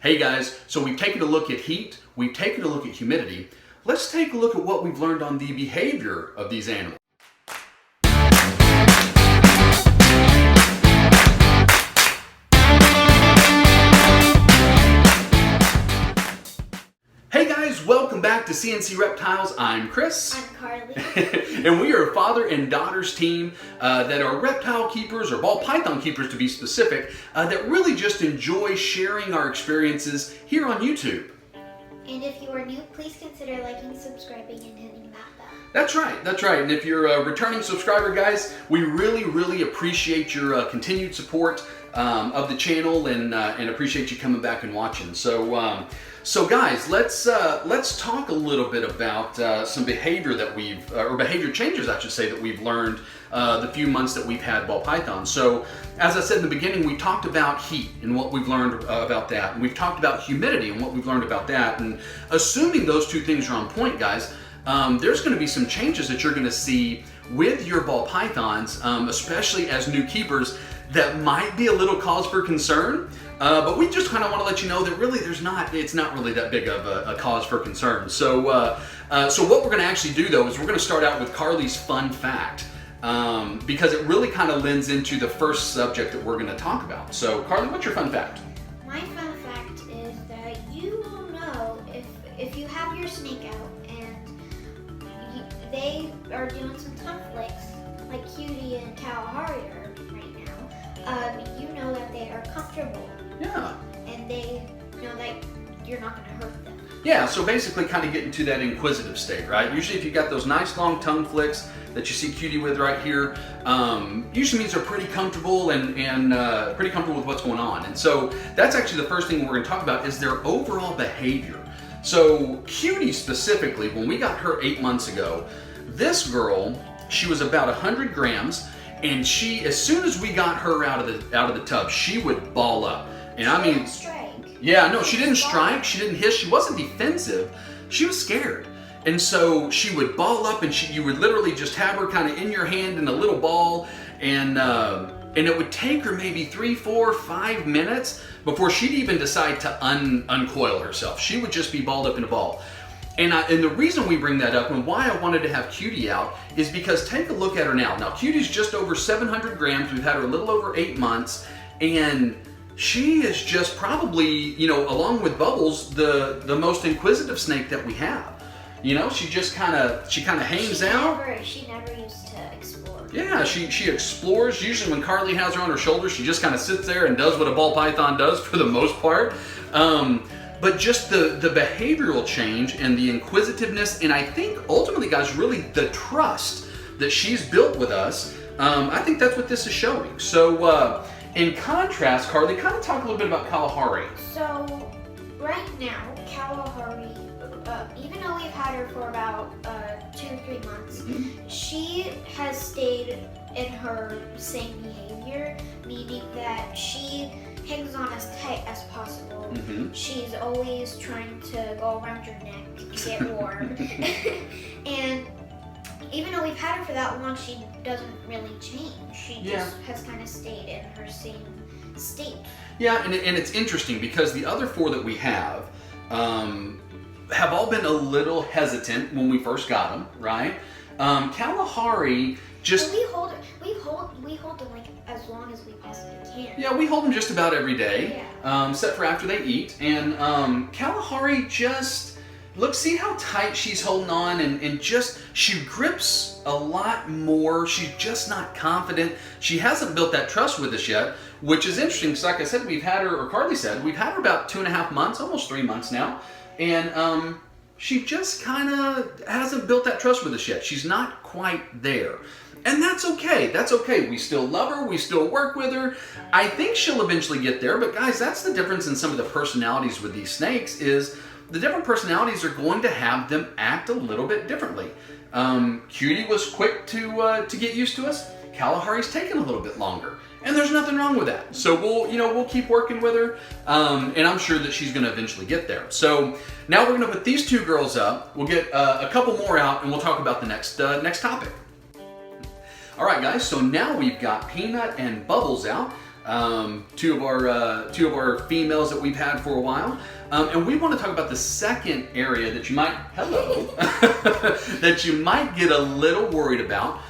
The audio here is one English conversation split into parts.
Hey guys, so we've taken a look at heat, we've taken a look at humidity. Let's take a look at what we've learned on the behavior of these animals. Hey guys, welcome back to CNC Reptiles. I'm Chris. I'm Carly. And we are a father and daughter's team that are reptile keepers, or ball python keepers to be specific, that really just enjoy sharing our experiences here on YouTube. And if you are new, please consider liking, subscribing, and hitting that bell. That's right, that's right. And if you're a returning subscriber, guys, we really appreciate your continued support of the channel and appreciate you coming back and watching. So guys, let's talk a little bit about some behavior that or behavior changes, I should say, that we've learned the few months that we've had ball pythons. So, as I said in the beginning, we talked about heat and what we've learned about that, and we've talked about humidity and what we've learned about that. And assuming those two things are on point, guys, there's going to be some changes that you're going to see with your ball pythons, especially as new keepers, that might be a little cause for concern. But we just kind of want to let you know that really it's not really that big of a cause for concern. So what we're going to actually do though is we're going to start out with Carly's fun fact, because it really kind of lends into the first subject that we're going to talk about. So Carly, what's your fun fact? My fun fact is that you will know if you have your snake out and they are doing some tongue flicks, like Cutie and Kalahari are right now, you know that they are comfortable. Yeah. And they know that you're not going to hurt them. Yeah, so basically kind of getting to that inquisitive state, right? Usually if you've got those nice long tongue flicks that you see Cutie with right here, usually means they're pretty comfortable and pretty comfortable with what's going on. And so that's actually the first thing we're going to talk about is their overall behavior. So Cutie specifically, when we got her 8 months ago, this girl, she was about 100 grams, and she, as soon as we got her out of the tub, she would ball up. And I mean, strike. Yeah, no, she didn't strike, she didn't hiss, she wasn't defensive, she was scared. And so she would ball up and you would literally just have her kind of in your hand in a little ball, and it would take her maybe 3, 4, 5 minutes before she'd even decide to uncoil herself. She would just be balled up in a ball. And the reason we bring that up and why I wanted to have Cutie out is because take a look at her now. Now Cutie's just over 700 grams, we've had her a little over 8 months, and she is just probably, you know, along with Bubbles, the most inquisitive snake that we have. You know, she kind of hangs out. She never used to explore. Yeah, she explores. Usually when Carly has her on her shoulders, she just kind of sits there and does what a ball python does for the most part. But just the behavioral change and the inquisitiveness, and I think ultimately, guys, really the trust that she's built with us, I think that's what this is showing. So, in contrast, Carly, kind of talk a little bit about Kalahari. So, right now, Kalahari, even though we've had her for about 2 or 3 months, she has stayed in her same behavior, meaning that she hangs on as tight as possible. She's always trying to go around your neck and get warm. And even though we've had her for that long, she doesn't really change. She just has kind of stayed in her same state. Yeah, and it's interesting because the other 4 that we have all been a little hesitant when we first got them, right? Kalahari just... So we hold them like as long as we possibly can. Yeah, we hold them just about every day, except for after they eat. And Kalahari just... Look, see how tight she's holding on, and just, she grips a lot more. She's just not confident. She hasn't built that trust with us yet, which is interesting because like I said, we've had her, or Carly said, we've had her about 2.5 months, almost 3 months now. And she just kind of hasn't built that trust with us yet. She's not quite there. And that's okay. That's okay. We still love her. We still work with her. I think she'll eventually get there. But guys, that's the difference in some of the personalities with these snakes is the different personalities are going to have them act a little bit differently. Cutie was quick to get used to us. Kalahari's taken a little bit longer, and there's nothing wrong with that. So we'll keep working with her, and I'm sure that she's going to eventually get there. So now we're going to put these 2 girls up. We'll get a couple more out, and we'll talk about the next topic. All right, guys. So now we've got Peanut and Bubbles out. two of our females that we've had for a while. And we want to talk about the second area that you might, that you might get a little worried about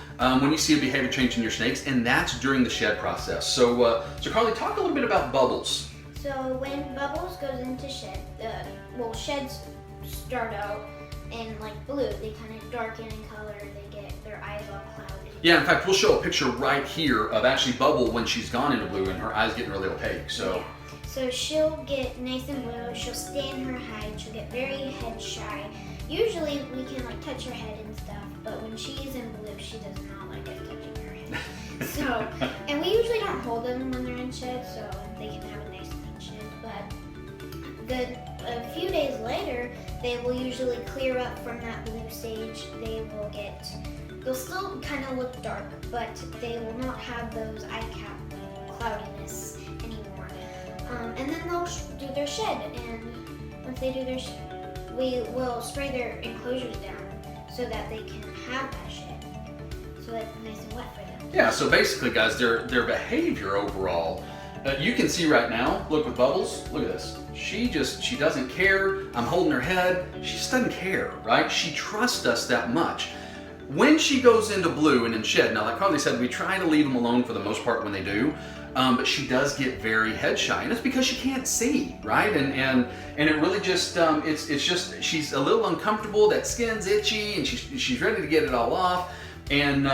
when you see a behavior change in your snakes, and that's during the shed process. So, Carly, talk a little bit about bubbles. So when Bubbles goes into shed, sheds start out in like blue. They kind of darken in color. They get their eyes all cloudy. Yeah, in fact, we'll show a picture right here of actually Bubble when she's gone into blue and her eyes getting really opaque. So. Yeah. So she'll get nice and blue, she'll stay in her hide, she'll get very head shy. Usually we can like touch her head and stuff, but when she's in blue, she does not like us touching her head. So, and we usually don't hold them when they're in shed, so they can have a nice clean shed. But a few days later, they will usually clear up from that blue stage. They'll still kind of look dark, but they will not have those eye cap cloudiness anymore. And then they'll do their shed, and once they do their shed, we will spray their enclosures down so that they can have that shed, so it's nice and wet for them. Yeah, so basically, guys, their behavior overall, you can see right now, look with Bubbles, look at this. She doesn't care. I'm holding her head. She just doesn't care, right? She trusts us that much. When she goes into blue and in shed, now like Carly said, we try to leave them alone for the most part when they do. But she does get very head shy, and it's because she can't see, right? And it really just it's just she's a little uncomfortable. That skin's itchy, and she's ready to get it all off, and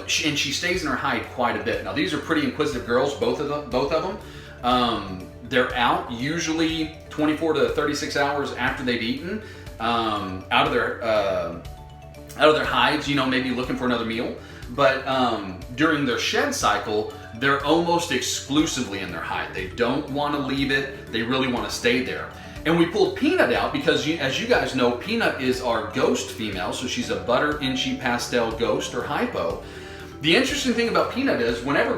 she stays in her hide quite a bit. Now these are pretty inquisitive girls, both of them. They're out usually 24 to 36 hours after they've eaten, out of their hides, maybe looking for another meal. But during their shed cycle, they're almost exclusively in their hide. They don't want to leave it. They really want to stay there. And we pulled Peanut out because, as you guys know, Peanut is our ghost female. So she's a butter inchy pastel ghost or hypo. The interesting thing about Peanut is whenever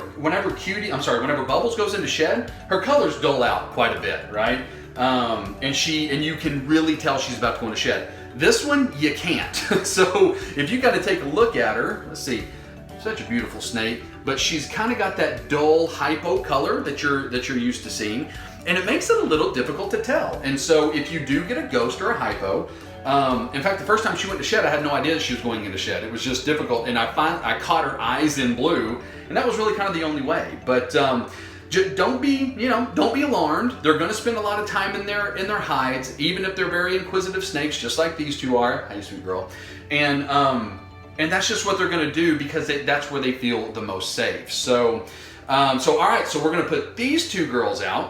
Bubbles goes into shed, her colors dull out quite a bit, right? And you can really tell she's about to go into shed. This one, you can't. So if you got to take a look at her, let's see, such a beautiful snake, but she's kind of got that dull hypo color that you're used to seeing, and it makes it a little difficult to tell. And so if you do get a ghost or a hypo, in fact, the first time she went to shed, I had no idea that she was going into shed. It was just difficult, and I caught her eyes in blue, and that was really kind of the only way. But don't be alarmed. They're going to spend a lot of time in their hides, even if they're very inquisitive snakes, just like these two are. Hey, sweet girl. And that's just what they're going to do because that's where they feel the most safe. So all right. So we're going to put these two girls and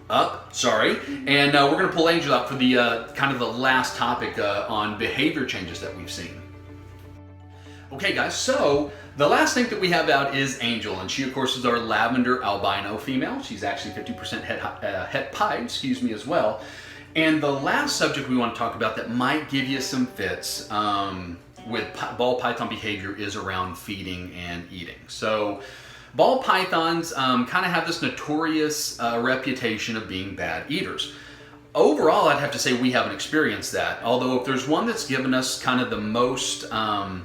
we're going to pull Angel out for the kind of the last topic on behavior changes that we've seen. Okay, guys. So the last thing that we have out is Angel, and she, of course, is our lavender albino female. She's actually 50% het pied, as well. And the last subject we want to talk about that might give you some fits with ball python behavior is around feeding and eating. So ball pythons kind of have this notorious reputation of being bad eaters. Overall, I'd have to say we haven't experienced that. Although if there's one that's given us kind of the most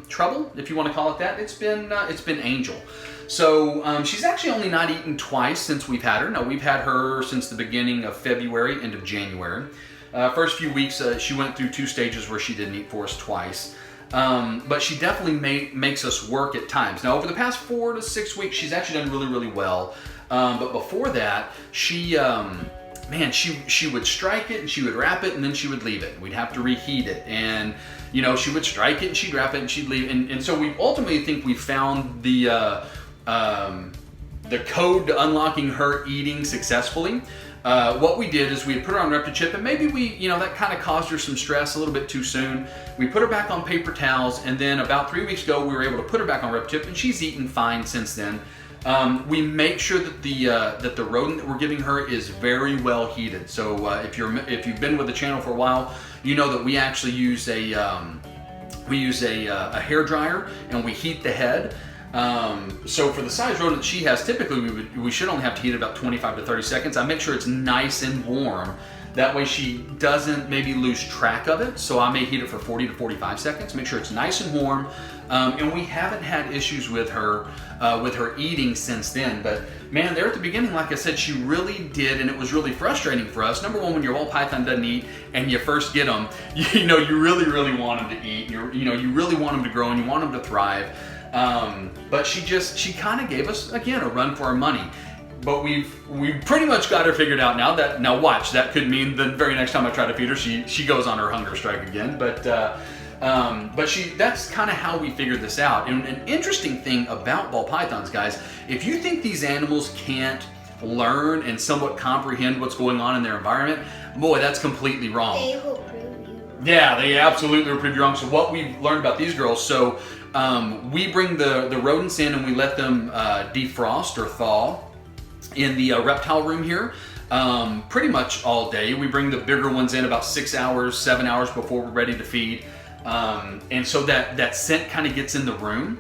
trouble, if you want to call it that, it's been Angel. So she's actually only not eaten twice since we've had her. Now we've had her since the beginning of February, end of January. First few weeks, she went through 2 stages where she didn't eat for us twice. But she definitely makes us work at times. Now over the past 4 to 6 weeks, she's actually done really, really well. But before that, she would strike it and she would wrap it and then she would leave it. We'd have to reheat it, and she would strike it and she'd wrap it and she'd leave. And so we ultimately think we found the code to unlocking her eating successfully. What we did is we put her on Reptichip, and maybe that kind of caused her some stress a little bit too soon. We put her back on paper towels, and then about 3 weeks ago we were able to put her back on Reptichip, and she's eaten fine since then. We make sure that the rodent that we're giving her is very well heated. So if you've been with the channel for a while, you know that we actually use a hair dryer, and we heat the head. So for the size rodent that she has, typically we should only have to heat it about 25 to 30 seconds. I make sure it's nice and warm That way she doesn't maybe lose track of it. So I may heat it for 40 to 45 seconds, make sure it's nice and warm. And we haven't had issues with her eating since then. But man, there at the beginning, like I said, she really did, and it was really frustrating for us. Number one, when your ball python doesn't eat and you first get them, you know, you really want them to eat. You really want them to grow and you want them to thrive. But she kind of gave us, again, a run for our money. But we've pretty much got her figured out now. Now watch, that could mean the very next time I try to feed her, she goes on her hunger strike again. But that's kind of how we figured this out. And an interesting thing about ball pythons, guys, if you think these animals can't learn and somewhat comprehend what's going on in their environment, boy, that's completely wrong. They will prove you wrong. Yeah, they absolutely will prove you wrong. So what we've learned about these girls, so we bring the rodents in and we let them defrost or thaw in the reptile room here pretty much all day. We bring the bigger ones in about 6 hours, 7 hours before we're ready to feed. And so that scent kind of gets in the room.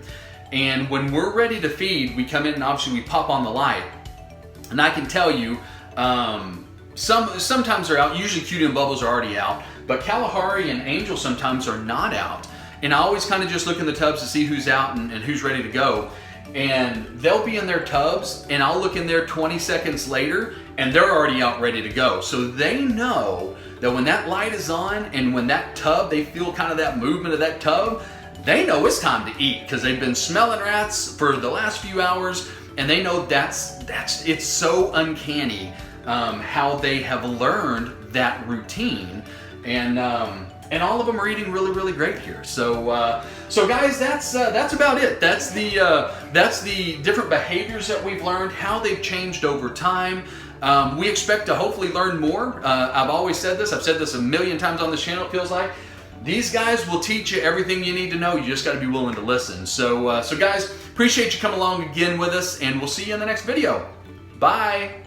And when we're ready to feed, we come in and obviously we pop on the light. And I can tell you, sometimes they're out. Usually Cutie and Bubbles are already out. But Kalahari and Angel sometimes are not out. And I always kind of just look in the tubs to see who's out and who's ready to go. And they'll be in their tubs, and I'll look in there 20 seconds later, and they're already out ready to go. So they know that when that light is on, and when that tub, they feel kind of that movement of that tub, they know it's time to eat, because they've been smelling rats for the last few hours, and they know it's so uncanny how they have learned that routine. And all of them are eating really great here. So guys, that's about it. That's the different behaviors that we've learned, how they've changed over time. We expect to hopefully learn more. I've always said this. I've said this a million times on this channel, it feels like. These guys will teach you everything you need to know. You just got to be willing to listen. So guys, appreciate you coming along again with us, and we'll see you in the next video. Bye.